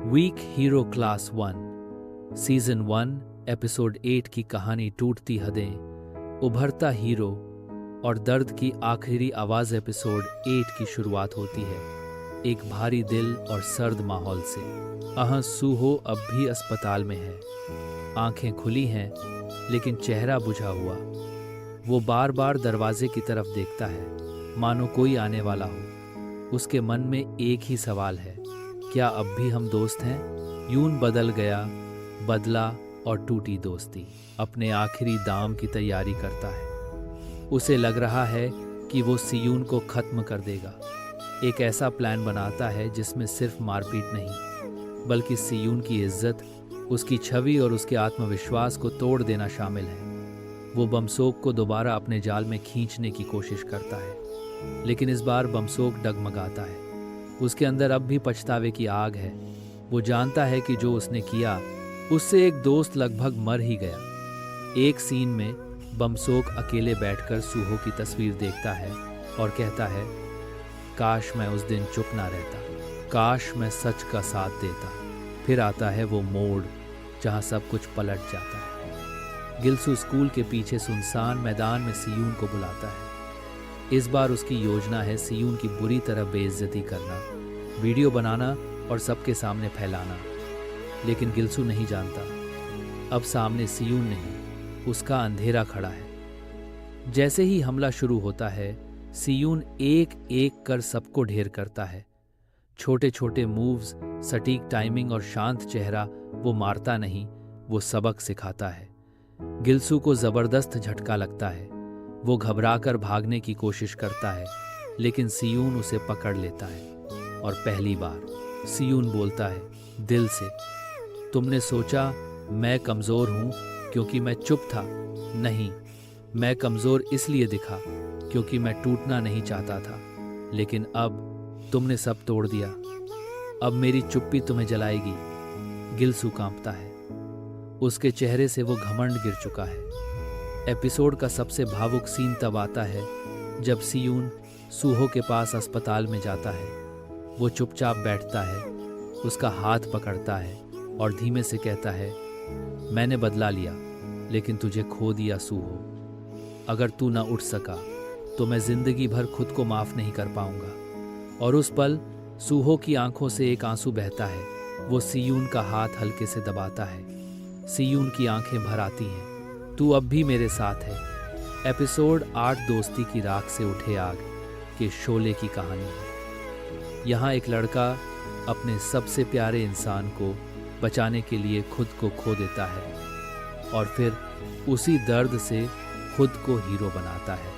Week hero class 1 season 1 episode 8 की कहानी टूटती हदें, उभरता हीरो और दर्द की आखिरी आवाज एपिसोड 8 की शुरुआत होती है एक भारी दिल और सर्द माहौल से। सूहो अब भी अस्पताल में है, आंखें खुली हैं लेकिन चेहरा बुझा हुआ। वो बार बार दरवाजे की तरफ देखता है, मानो कोई आने वाला हो। उसके मन में एक ही सवाल है, क्या अब भी हम दोस्त हैं? यून बदल गया, बदला और टूटी दोस्ती। अपने आखिरी दाम की तैयारी करता है। उसे लग रहा है कि वो सियून को खत्म कर देगा। एक ऐसा प्लान बनाता है जिसमें सिर्फ मारपीट नहीं, बल्कि सियून की इज्जत, उसकी छवि और उसके आत्मविश्वास को तोड़ देना शामिल है। वो बमसोक को दोबारा अपने जाल में खींचने की कोशिश करता है, लेकिन इस बार बमसोक डगमगाता है। उसके अंदर अब भी पछतावे की आग है। वो जानता है कि जो उसने किया, उससे एक दोस्त लगभग मर ही गया। एक सीन में बमसोक अकेले बैठकर सूहो की तस्वीर देखता है और कहता है, काश मैं उस दिन चुप ना रहता, काश मैं सच का साथ देता। फिर आता है वो मोड़ जहां सब कुछ पलट जाता है। गिल्सू स्कूल के पीछे सुनसान मैदान में सियून को बुलाता है। इस बार उसकी योजना है सियून की बुरी तरह बेइज्जती करना, वीडियो बनाना और सबके सामने फैलाना। लेकिन गिल्सू नहीं जानता, अब सामने सियून नहीं, उसका अंधेरा खड़ा है। जैसे ही हमला शुरू होता है, सियून एक एक कर सबको ढेर करता है। छोटे छोटे मूव्स, सटीक टाइमिंग और शांत चेहरा। वो मारता नहीं, वो सबक सिखाता है। गिल्सू को जबरदस्त झटका लगता है। वो घबराकर भागने की कोशिश करता है, लेकिन सियून उसे पकड़ लेता है। और पहली बार सियून बोलता है दिल से, तुमने सोचा मैं कमज़ोर हूँ क्योंकि मैं चुप था? नहीं, मैं कमज़ोर इसलिए दिखा क्योंकि मैं टूटना नहीं चाहता था। लेकिन अब तुमने सब तोड़ दिया। अब मेरी चुप्पी तुम्हें जलाएगी। गिल्सू कांपता है। उसके चेहरे से वो घमंड गिर चुका है। एपिसोड का सबसे भावुक सीन तब आता है जब सियून सूहो के पास अस्पताल में जाता है। वो चुपचाप बैठता है, उसका हाथ पकड़ता है और धीमे से कहता है, मैंने बदला लिया लेकिन तुझे खो दिया सूहो। अगर तू ना उठ सका तो मैं जिंदगी भर खुद को माफ नहीं कर पाऊंगा। और उस पल सूहो की आंखों से एक आंसू बहता है। वो सियून का हाथ हल्के से दबाता है। सियून की आंखें भर आती हैं। तू अब भी मेरे साथ है। एपिसोड 8 दोस्ती की राख से उठे आग के शोले की कहानी है। यहाँ एक लड़का अपने सबसे प्यारे इंसान को बचाने के लिए खुद को खो देता है और फिर उसी दर्द से खुद को हीरो बनाता है।